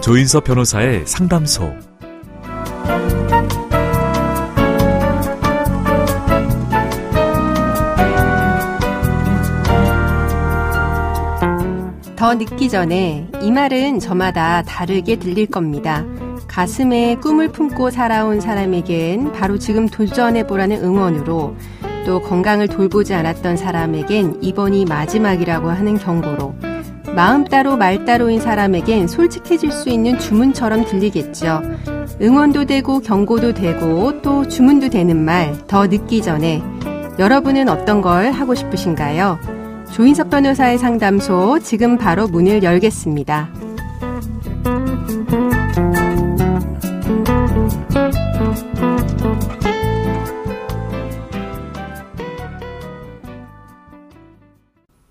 조인섭 변호사의 상담소. 더 늦기 전에 이 말은 저마다 다르게 들릴 겁니다. 가슴에 꿈을 품고 살아온 사람에겐 바로 지금 도전해보라는 응원으로, 또 건강을 돌보지 않았던 사람에겐 이번이 마지막이라고 하는 경고로, 마음 따로 말 따로인 사람에겐 솔직해질 수 있는 주문처럼 들리겠죠. 응원도 되고 경고도 되고 또 주문도 되는 말, 더 늦기 전에 여러분은 어떤 걸 하고 싶으신가요? 조인섭 변호사의 상담소, 지금 바로 문을 열겠습니다.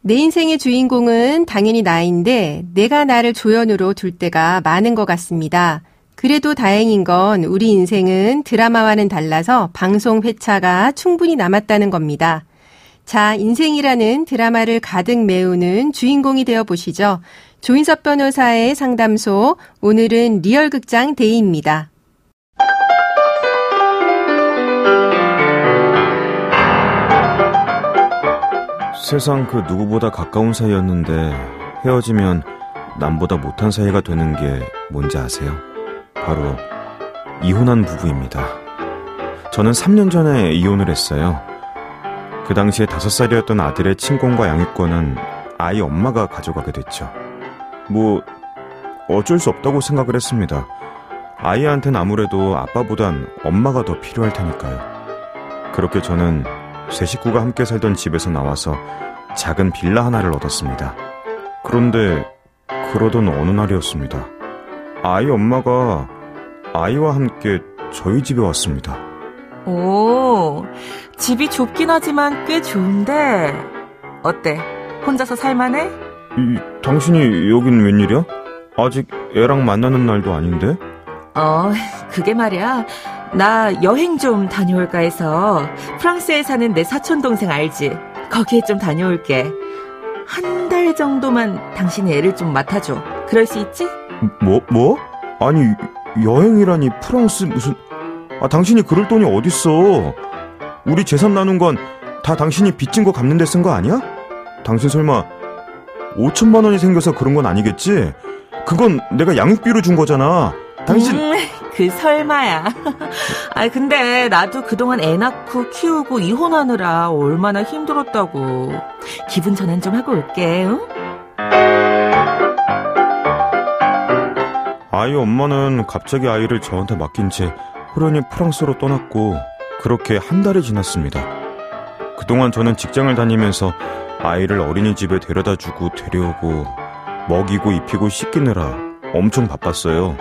내 인생의 주인공은 당연히 나인데 내가 나를 조연으로 둘 때가 많은 것 같습니다. 그래도 다행인 건 우리 인생은 드라마와는 달라서 방송 회차가 충분히 남았다는 겁니다. 자, 인생이라는 드라마를 가득 메우는 주인공이 되어보시죠. 조인섭 변호사의 상담소, 오늘은 리얼극장 데이입니다. 세상 그 누구보다 가까운 사이였는데 헤어지면 남보다 못한 사이가 되는 게 뭔지 아세요? 바로 이혼한 부부입니다. 저는 3년 전에 이혼을 했어요. 그 당시에 5살이었던 아들의 친권과 양육권은 아이 엄마가 가져가게 됐죠. 뭐 어쩔 수 없다고 생각을 했습니다. 아이한테는 아무래도 아빠보단 엄마가 더 필요할 테니까요. 그렇게 저는 세 식구가 함께 살던 집에서 나와서 작은 빌라 하나를 얻었습니다. 그런데 그러던 어느 날이었습니다. 아이 엄마가 아이와 함께 저희 집에 왔습니다. 오, 집이 좁긴 하지만 꽤 좋은데 어때? 혼자서 살만해? 당신이 여긴 웬일이야? 아직 애랑 만나는 날도 아닌데? 그게 말이야, 나 여행 좀 다녀올까 해서 프랑스에 사는 내 사촌동생 알지? 거기에 좀 다녀올게. 한 달 정도만 당신이 애를 좀 맡아줘. 그럴 수 있지? 뭐? 아니, 여행이라니 프랑스 무슨... 당신이 그럴 돈이 어딨어. 우리 재산 나눈 건 다 당신이 빚진 거 갚는 데 쓴 거 아니야? 당신 설마 5천만 원이 생겨서 그런 건 아니겠지? 그건 내가 양육비로 준 거잖아. 당신... 그 설마야. 근데 나도 그동안 애 낳고 키우고 이혼하느라 얼마나 힘들었다고. 기분 전환 좀 하고 올게. 응? 아이 엄마는 갑자기 아이를 저한테 맡긴 채 호련히 프랑스로 떠났고, 그렇게 한 달이 지났습니다. 그동안 저는 직장을 다니면서 아이를 어린이집에 데려다주고 데려오고 먹이고 입히고 씻기느라 엄청 바빴어요.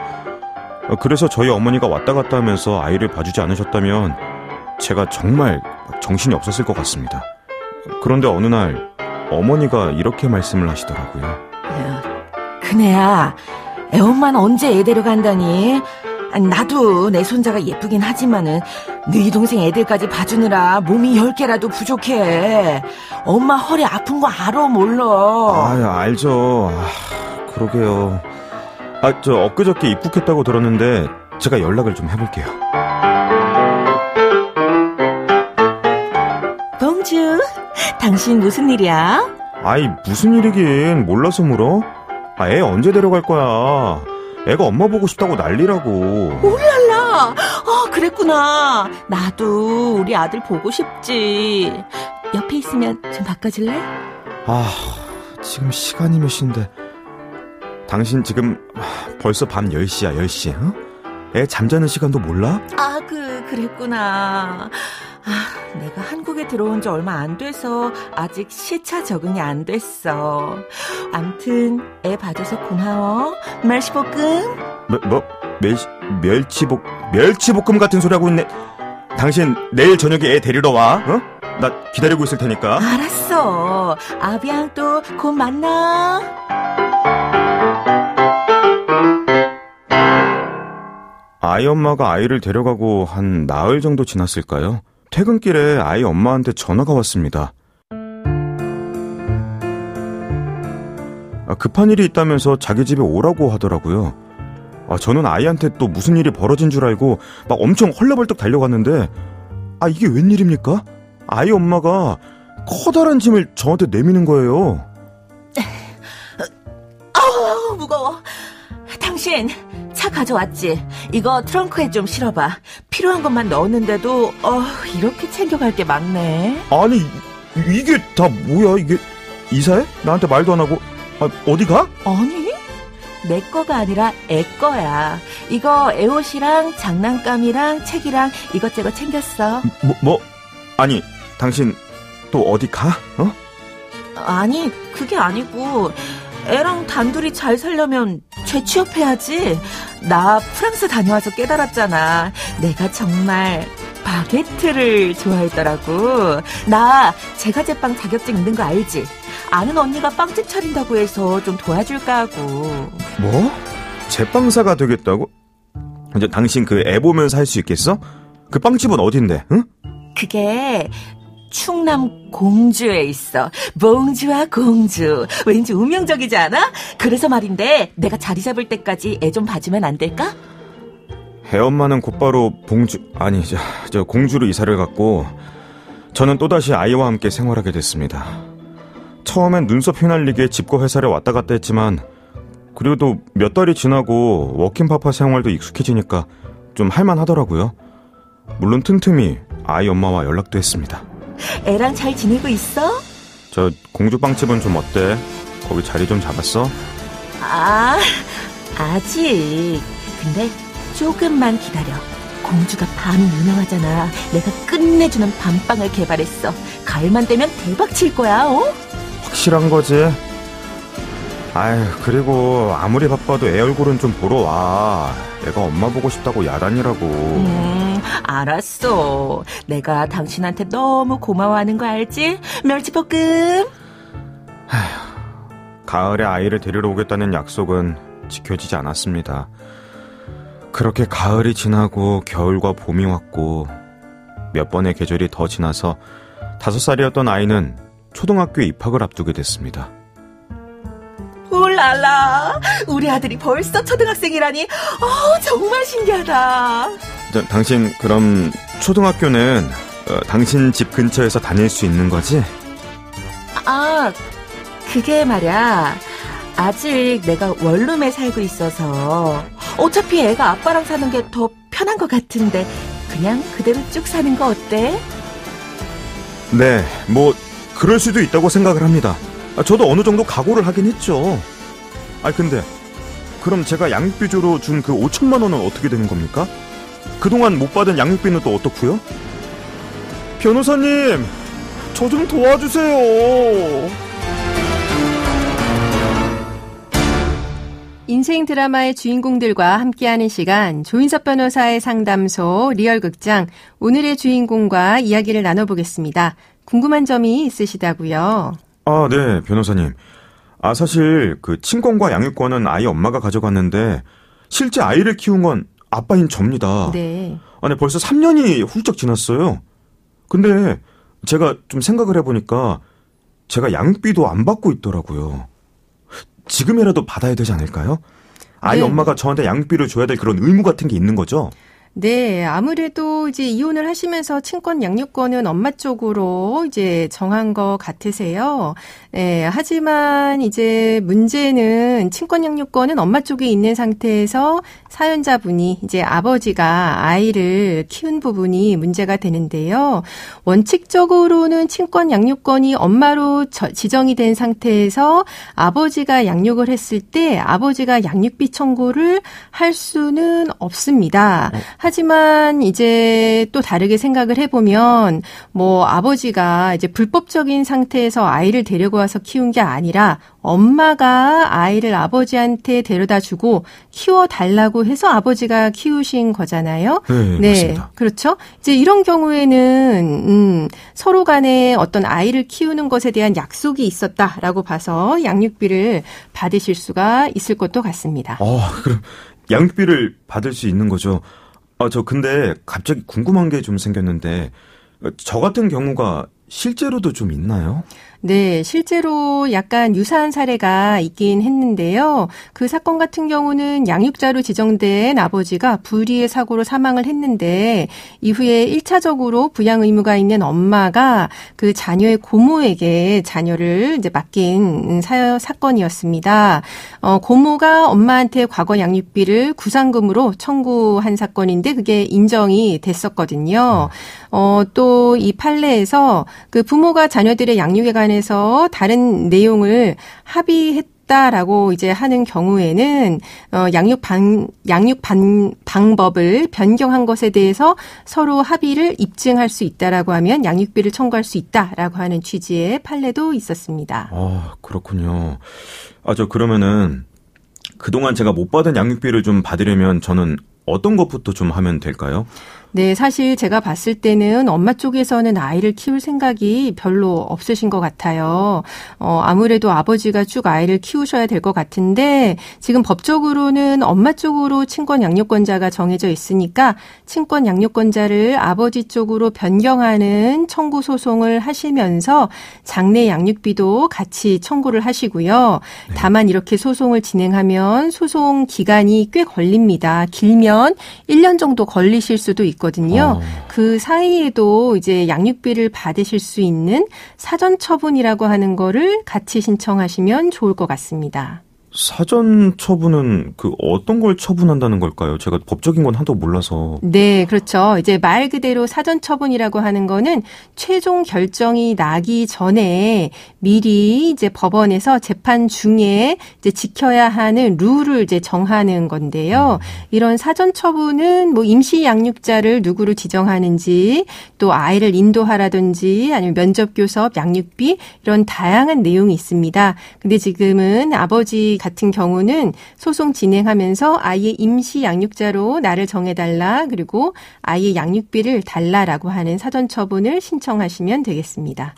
그래서 저희 어머니가 왔다 갔다 하면서 아이를 봐주지 않으셨다면 제가 정말 정신이 없었을 것 같습니다. 그런데 어느 날 어머니가 이렇게 말씀을 하시더라고요. 야, 큰애야, 애엄마는 언제 애 데려간다니? 나도 내 손자가 예쁘긴 하지만은 너희 동생 애들까지 봐주느라 몸이 10개라도 부족해. 엄마 허리 아픈 거 알아 몰라? 알죠. 그러게요. 저 엊그저께 입국했다고 들었는데 제가 연락을 좀 해볼게요. 봉주, 당신 무슨 일이야? 무슨 일이긴, 몰라서 물어? 애 언제 데려갈 거야? 애가 엄마 보고 싶다고 난리라고. 올랄라, 그랬구나. 나도 우리 아들 보고 싶지. 옆에 있으면 좀 바꿔줄래? 지금 시간이 몇 시인데. 당신 지금 벌써 밤 10시야, 10시. 어? 애 잠자는 시간도 몰라? 그랬구나. 내가 한국에 들어온 지 얼마 안 돼서 아직 시차 적응이 안 됐어. 암튼 애 봐줘서 고마워. 멸치볶음? 멸치볶음 같은 소리 하고 있네. 당신 내일 저녁에 애 데리러 와. 나 기다리고 있을 테니까. 알았어. 아비앙 또 곧 만나. 아이 엄마가 아이를 데려가고 한 나흘 정도 지났을까요? 퇴근길에 아이 엄마한테 전화가 왔습니다. 급한 일이 있다면서 자기 집에 오라고 하더라고요. 저는 아이한테 또 무슨 일이 벌어진 줄 알고 막 엄청 헐레벌떡 달려갔는데 이게 웬일입니까? 아이 엄마가 커다란 짐을 저한테 내미는 거예요. 무거워. 당신 차 가져왔지? 이거 트렁크에 좀 실어봐. 필요한 것만 넣었는데도 이렇게 챙겨갈 게 많네. 아니 이게 다 뭐야? 이게 이사해? 나한테 말도 안 하고 어디 가? 아니 내 거가 아니라 애 거야. 이거 애 옷이랑 장난감이랑 책이랑 이것저것 챙겼어. 아니 당신 또 어디 가? 아니 그게 아니고 애랑 단둘이 잘 살려면 재취업해야지. 나 프랑스 다녀와서 깨달았잖아. 내가 정말 바게트를 좋아했더라고. 나 제과제빵 자격증 있는 거 알지? 아는 언니가 빵집 차린다고 해서 좀 도와줄까 하고. 뭐? 제빵사가 되겠다고? 이제 당신 그 애 보면서 할 수 있겠어? 그 빵집은 어딘데? 응? 그게 충남 공주에 있어. 봉주와 공주. 왠지 운명적이지 않아? 그래서 말인데 내가 자리 잡을 때까지 애 좀 봐주면 안 될까? 애 엄마는 곧바로 저 공주로 이사를 갔고 저는 또다시 아이와 함께 생활하게 됐습니다. 처음엔 눈썹 휘날리게 집과 회사를 왔다 갔다 했지만 그래도 몇 달이 지나고 워킹파파 생활도 익숙해지니까 좀 할만하더라고요. 물론 틈틈이 아이 엄마와 연락도 했습니다. 애랑 잘 지내고 있어? 저 공주 빵집은 좀 어때? 거기 자리 좀 잡았어? 아직. 근데 조금만 기다려. 공주가 밤이 유명하잖아. 내가 끝내주는 밤빵을 개발했어. 가을만 되면 대박 칠 거야. 확실한 거지? 그리고 아무리 바빠도 애 얼굴은 좀 보러 와. 애가 엄마 보고 싶다고 야단이라고. 알았어. 내가 당신한테 너무 고마워하는 거 알지? 멸치볶음. 가을에 아이를 데리러 오겠다는 약속은 지켜지지 않았습니다. 그렇게 가을이 지나고 겨울과 봄이 왔고 몇 번의 계절이 더 지나서 5살이었던 아이는 초등학교에 입학을 앞두게 됐습니다. 울랄라, 우리 아들이 벌써 초등학생이라니 정말 신기하다. 당신 그럼 초등학교는 당신 집 근처에서 다닐 수 있는 거지? 그게 말이야, 아직 내가 원룸에 살고 있어서 어차피 애가 아빠랑 사는 게 더 편한 것 같은데 그냥 그대로 쭉 사는 거 어때? 네, 그럴 수도 있다고 생각을 합니다. 저도 어느 정도 각오를 하긴 했죠. 근데 그럼 제가 양육비조로 준 그 5천만 원은 어떻게 되는 겁니까? 그동안 못 받은 양육비는 또 어떻고요? 변호사님, 저 좀 도와주세요. 인생 드라마의 주인공들과 함께하는 시간, 조인섭 변호사의 상담소 리얼극장, 오늘의 주인공과 이야기를 나눠보겠습니다. 궁금한 점이 있으시다고요? 네, 변호사님. 사실 그 친권과 양육권은 아이 엄마가 가져갔는데 실제 아이를 키운 건 아빠인 접니다. 네. 벌써 3년이 훌쩍 지났어요. 근데 제가 좀 생각을 해보니까 제가 양육비도 안 받고 있더라고요. 지금이라도 받아야 되지 않을까요? 아이 엄마가 저한테 양육비를 줘야 될 그런 의무 같은 게 있는 거죠? 네, 아무래도 이제 이혼을 하시면서 친권 양육권은 엄마 쪽으로 이제 정한 것 같으세요. 네, 하지만 이제 문제는 친권 양육권은 엄마 쪽에 있는 상태에서 사연자분이 이제 아버지가 아이를 키운 부분이 문제가 되는데요. 원칙적으로는 친권 양육권이 엄마로 지정이 된 상태에서 아버지가 양육을 했을 때 아버지가 양육비 청구를 할 수는 없습니다. 하지만 이제 또 다르게 생각을 해보면 아버지가 이제 불법적인 상태에서 아이를 데리고 와서 키운 게 아니라 엄마가 아이를 아버지한테 데려다 주고 키워달라고 해서 아버지가 키우신 거잖아요. 네, 맞습니다. 그렇죠. 이제 이런 경우에는 서로 간에 어떤 아이를 키우는 것에 대한 약속이 있었다라고 봐서 양육비를 받으실 수가 있을 것도 같습니다. 그럼 양육비를 받을 수 있는 거죠? 저 근데 갑자기 궁금한 게 좀 생겼는데 저 같은 경우가 실제로도 좀 있나요? 네, 실제로 약간 유사한 사례가 있긴 했는데요. 그 사건 같은 경우는 양육자로 지정된 아버지가 불의의 사고로 사망을 했는데 이후에 1차적으로 부양 의무가 있는 엄마가 그 자녀의 고모에게 자녀를 이제 맡긴 사건이었습니다. 고모가 엄마한테 과거 양육비를 구상금으로 청구한 사건인데 그게 인정이 됐었거든요. 또 이 판례에서 그 부모가 자녀들의 양육에 관해서 다른 내용을 합의했다라고 이제 하는 경우에는 양육 방법을 변경한 것에 대해서 서로 합의를 입증할 수 있다라고 하면 양육비를 청구할 수 있다라고 하는 취지의 판례도 있었습니다. 그렇군요. 그러면은 그동안 제가 못 받은 양육비를 좀 받으려면 저는 어떤 것부터 좀 하면 될까요? 네, 사실 제가 봤을 때는 엄마 쪽에서는 아이를 키울 생각이 별로 없으신 것 같아요. 아무래도 아버지가 쭉 아이를 키우셔야 될 것 같은데 지금 법적으로는 엄마 쪽으로 친권 양육권자가 정해져 있으니까 친권 양육권자를 아버지 쪽으로 변경하는 청구 소송을 하시면서 장래 양육비도 같이 청구를 하시고요. 네. 다만 이렇게 소송을 진행하면 소송 기간이 꽤 걸립니다. 길면 1년 정도 걸리실 수도 있거든요. 그 사이에도 이제 양육비를 받으실 수 있는 사전 처분이라고 하는 거를 같이 신청하시면 좋을 것 같습니다. 사전 처분은 어떤 걸 처분한다는 걸까요? 제가 법적인 건 하도 몰라서. 네, 그렇죠. 이제 말 그대로 사전 처분이라고 하는 거는 최종 결정이 나기 전에 미리 이제 법원에서 재판 중에 이제 지켜야 하는 룰을 이제 정하는 건데요. 이런 사전 처분은 뭐 임시 양육자를 누구로 지정하는지 또 아이를 인도하라든지 아니면 면접 교섭, 양육비 이런 다양한 내용이 있습니다. 근데 지금은 아버지 같은 경우는 소송 진행하면서 아이의 임시 양육자로 나를 정해달라 그리고 아이의 양육비를 달라라고 하는 사전 처분을 신청하시면 되겠습니다.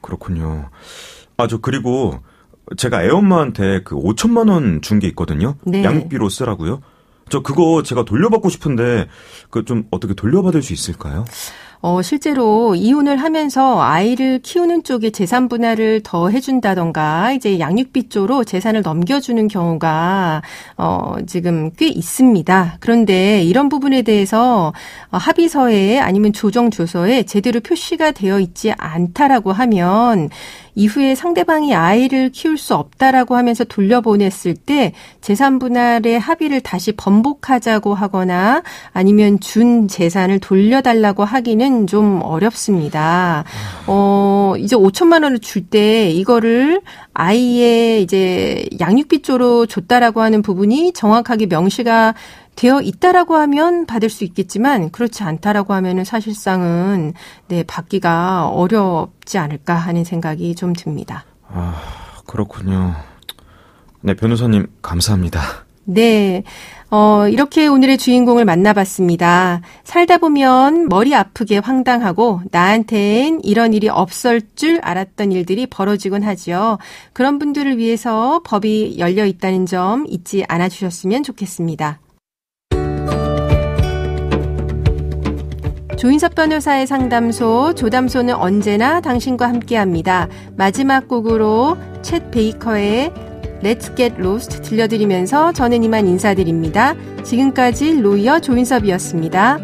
그렇군요. 그리고 제가 애엄마한테 5천만 원 준 게 있거든요. 네. 양육비로 쓰라고요. 그거 제가 돌려받고 싶은데 좀 어떻게 돌려받을 수 있을까요? 실제로 이혼을 하면서 아이를 키우는 쪽에 재산 분할을 더 해준다던가 이제 양육비 쪽으로 재산을 넘겨주는 경우가 지금 꽤 있습니다. 그런데 이런 부분에 대해서 합의서에 아니면 조정조서에 제대로 표시가 되어 있지 않다라고 하면 이후에 상대방이 아이를 키울 수 없다라고 하면서 돌려보냈을 때 재산 분할의 합의를 다시 번복하자고 하거나 아니면 준 재산을 돌려달라고 하기는 좀 어렵습니다. 이제 5천만 원을 줄 때 이거를 아이의 이제 양육비 쪽으로 줬다라고 하는 부분이 정확하게 명시가 되어 있다라고 하면 받을 수 있겠지만 그렇지 않다라고 하면은 사실상은 받기가 어렵지 않을까 하는 생각이 좀 듭니다. 그렇군요. 네, 변호사님 감사합니다. 네. 이렇게 오늘의 주인공을 만나봤습니다. 살다 보면 머리 아프게 황당하고 나한텐 이런 일이 없을 줄 알았던 일들이 벌어지곤 하죠. 그런 분들을 위해서 법이 열려 있다는 점 잊지 않아 주셨으면 좋겠습니다. 조인섭 변호사의 상담소, 조담소는 언제나 당신과 함께합니다. 마지막 곡으로 챗 베이커의 Let's Get Lost 들려드리면서 저는 이만 인사드립니다. 지금까지 로이어 조인섭이었습니다.